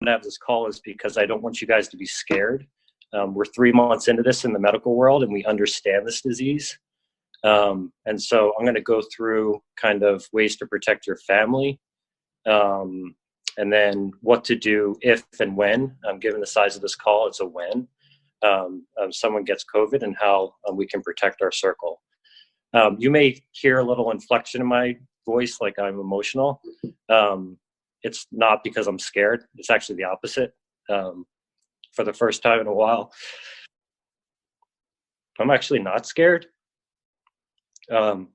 to have this call is because I don't want you guys to be scared. We're 3 months into this in the medical world, and we understand this disease. And so I'm going to go through kind of ways to protect your family, and then what to do if and when, given the size of this call, it's a when, someone gets COVID, and how we can protect our circle. You may hear a little inflection in my voice, like I'm emotional. It's not because I'm scared. It's actually the opposite. For the first time in a while, I'm actually not scared. And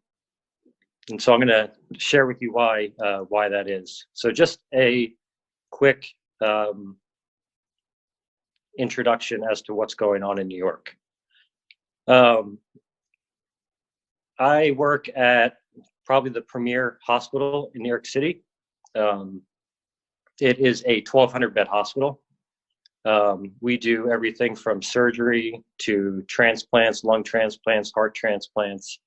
so I'm going to share with you why that is. So just a quick introduction as to what's going on in New York. I work at probably the premier hospital in New York City. It is a 1,200 bed hospital. We do everything from surgery to transplants, lung transplants, heart transplants.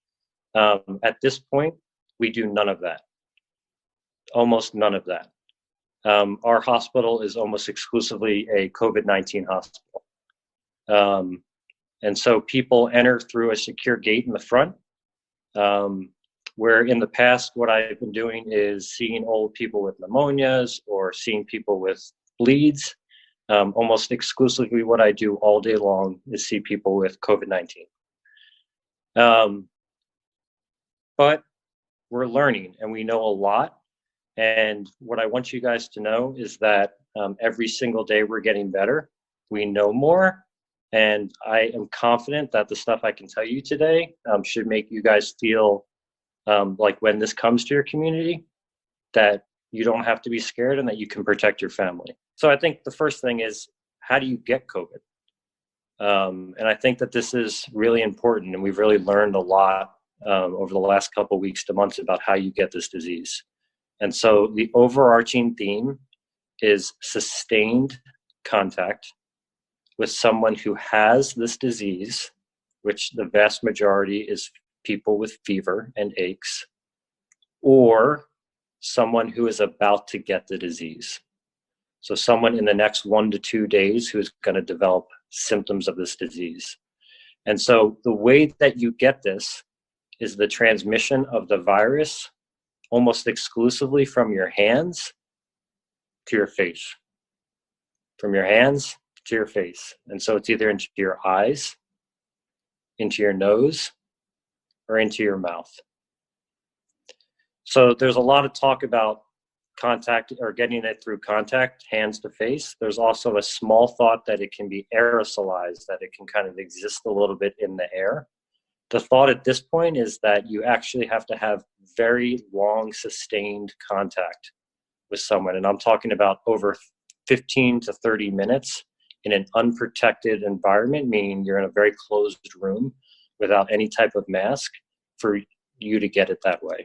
At this point, we do none of that. Almost none of that. Our hospital is almost exclusively a COVID-19 hospital. And so people enter through a secure gate in the front, where in the past, what I've been doing is seeing old people with pneumonias or seeing people with bleeds. Almost exclusively what I do all day long is see people with COVID-19. But we're learning, and we know a lot. And what I want you guys to know is that every single day we're getting better. We know more. And I am confident that the stuff I can tell you today should make you guys feel like when this comes to your community, that you don't have to be scared and that you can protect your family. So I think the first thing is, how do you get COVID? And I think that this is really important, and we've really learned a lot over the last couple of weeks to months about how you get this disease. And so the overarching theme is sustained contact with someone who has this disease, which the vast majority is people with fever and aches, or someone who is about to get the disease. So someone in the next 1 to 2 days who is going to develop symptoms of this disease. And so the way that you get this is the transmission of the virus almost exclusively from your hands to your face. From your hands to your face. And so it's either into your eyes, into your nose, or into your mouth. So there's a lot of talk about contact or getting it through contact, hands to face. There's also a small thought that it can be aerosolized, that it can kind of exist a little bit in the air. The thought at this point is that you actually have to have very long, sustained contact with someone. And I'm talking about over 15 to 30 minutes in an unprotected environment, meaning you're in a very closed room without any type of mask, for you to get it that way.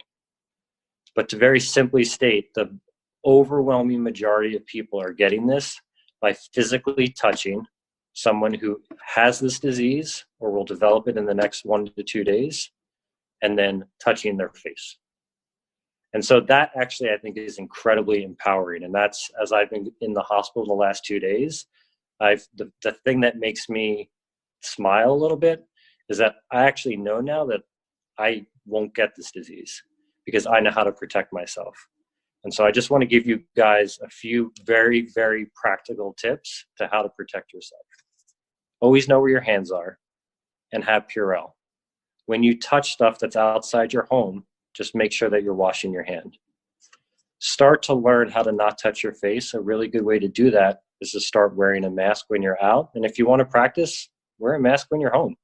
But to very simply state, the overwhelming majority of people are getting this by physically touching someone who has this disease or will develop it in the next 1 to 2 days, and then touching their face. And so that actually, I think, is incredibly empowering. And that's, as I've been in the hospital the last 2 days, the thing that makes me smile a little bit is that I actually know now that I won't get this disease because I know how to protect myself. And so I just want to give you guys a few very, very practical tips to how to protect yourself. Always know where your hands are and have Purell. When you touch stuff that's outside your home, just make sure that you're washing your hand. Start to learn how to not touch your face. A really good way to do that is to start wearing a mask when you're out. And if you want to practice, wear a mask when you're home.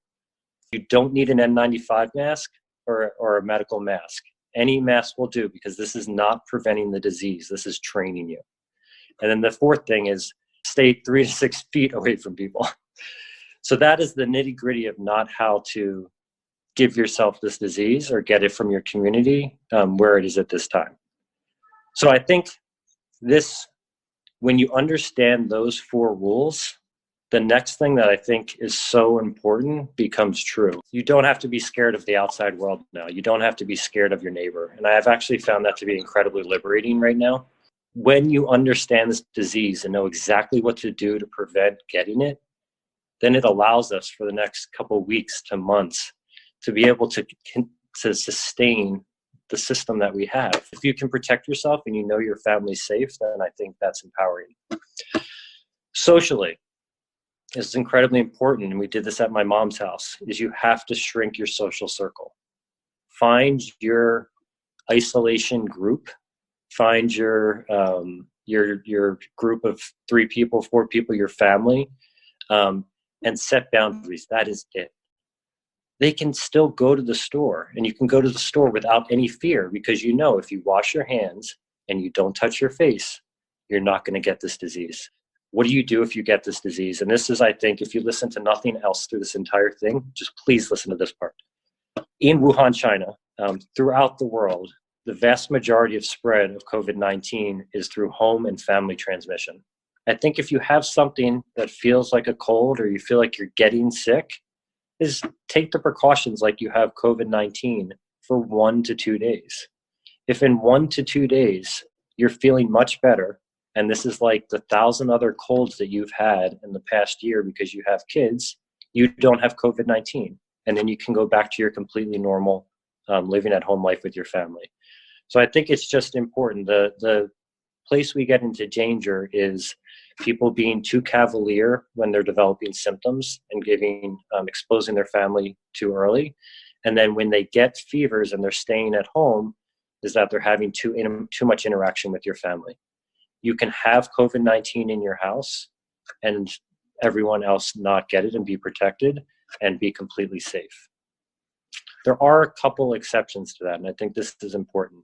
You don't need an N95 mask or a medical mask. Any mask will do, because this is not preventing the disease. This is training you. And then the fourth thing is stay 3 to 6 feet away from people. So that is the nitty gritty of not how to give yourself this disease or get it from your community where it is at this time. So I think when you understand those 4 rules, the next thing that I think is so important becomes true. You don't have to be scared of the outside world now. You don't have to be scared of your neighbor. And I have actually found that to be incredibly liberating right now. When you understand this disease and know exactly what to do to prevent getting it, then it allows us for the next couple of weeks to months to be able to sustain the system that we have. If you can protect yourself and you know your family's safe, then I think that's empowering. Socially, it's incredibly important, and we did this at my mom's house, is you have to shrink your social circle. Find your isolation group. Find your group of 3 people, 4 people, your family, and set boundaries. That is it. They can still go to the store, and you can go to the store without any fear, because you know if you wash your hands and you don't touch your face, you're not going to get this disease. What do you do if you get this disease? And this is, I think, if you listen to nothing else through this entire thing, just please listen to this part. In Wuhan, China, throughout the world, the vast majority of spread of COVID-19 is through home and family transmission. I think if you have something that feels like a cold or you feel like you're getting sick, is take the precautions like you have COVID-19 for 1 to 2 days. If in 1 to 2 days you're feeling much better, and this is like the 1,000 other colds that you've had in the past year because you have kids, you don't have COVID-19. And then you can go back to your completely normal living at home life with your family. So I think it's just important. The place we get into danger is people being too cavalier when they're developing symptoms and exposing their family too early. And then when they get fevers and they're staying at home, is that they're having too much interaction with your family. You can have COVID-19 in your house and everyone else not get it and be protected and be completely safe. There are a couple exceptions to that, and I think this is important.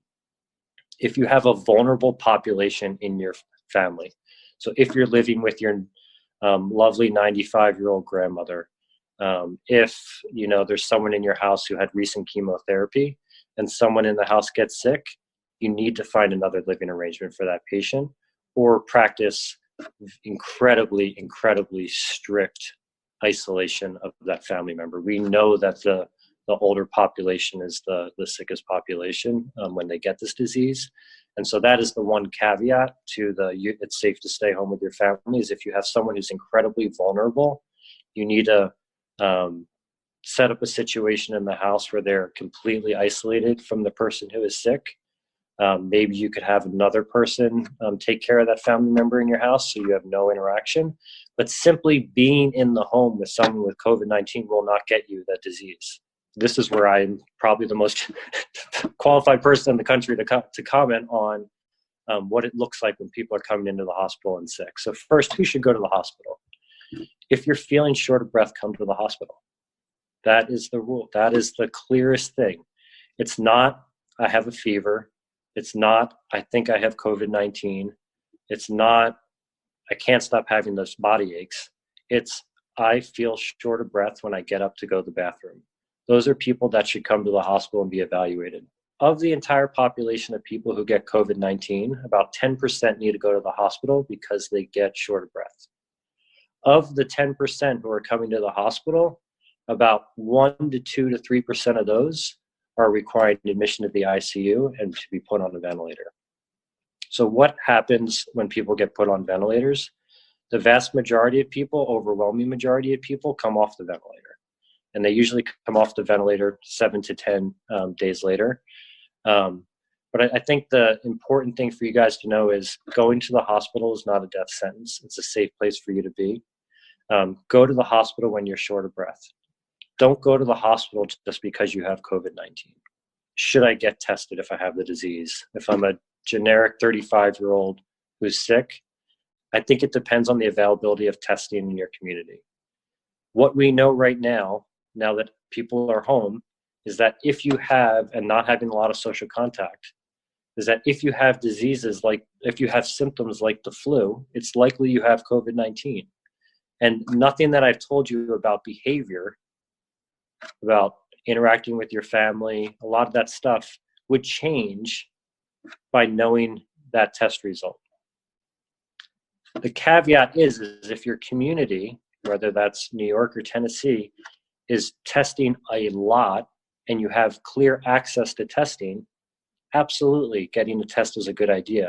If you have a vulnerable population in your family, so if you're living with your lovely 95-year-old grandmother, if there's someone in your house who had recent chemotherapy and someone in the house gets sick, you need to find another living arrangement for that patient, or practice incredibly, incredibly strict isolation of that family member. We know that the older population is the sickest population when they get this disease. And so that is the one caveat to it's safe to stay home with your family, is if you have someone who's incredibly vulnerable, you need to set up a situation in the house where they're completely isolated from the person who is sick. Maybe you could have another person take care of that family member in your house so you have no interaction. But simply being in the home with someone with COVID-19 will not get you that disease. This is where I'm probably the most qualified person in the country to comment on what it looks like when people are coming into the hospital and sick. So first, who should go to the hospital? If you're feeling short of breath, come to the hospital. That is the rule. That is the clearest thing. It's not, I have a fever. It's not, I think I have COVID-19. It's not, I can't stop having those body aches. It's, I feel short of breath when I get up to go to the bathroom. Those are people that should come to the hospital and be evaluated. Of the entire population of people who get COVID-19, about 10% need to go to the hospital because they get short of breath. Of the 10% who are coming to the hospital, about 1 to 2 to 3% of those are requiring admission to the ICU and to be put on a ventilator. So what happens when people get put on ventilators? The vast majority of people, overwhelming majority of people, come off the ventilator. And they usually come off the ventilator 7 to 10 days later. But I think the important thing for you guys to know is going to the hospital is not a death sentence. It's a safe place for you to be. Go to the hospital when you're short of breath. Don't go to the hospital just because you have COVID-19. Should I get tested if I have the disease? If I'm a generic 35-year-old who's sick, I think it depends on the availability of testing in your community. What we know right now that people are home, is that if you have, and not having a lot of social contact, is that if you have diseases if you have symptoms like the flu, it's likely you have COVID-19. And nothing that I've told you about behavior, about interacting with your family, a lot of that stuff would change by knowing that test result. The caveat is if your community, whether that's New York or Tennessee, is testing a lot and you have clear access to testing, absolutely getting a test is a good idea.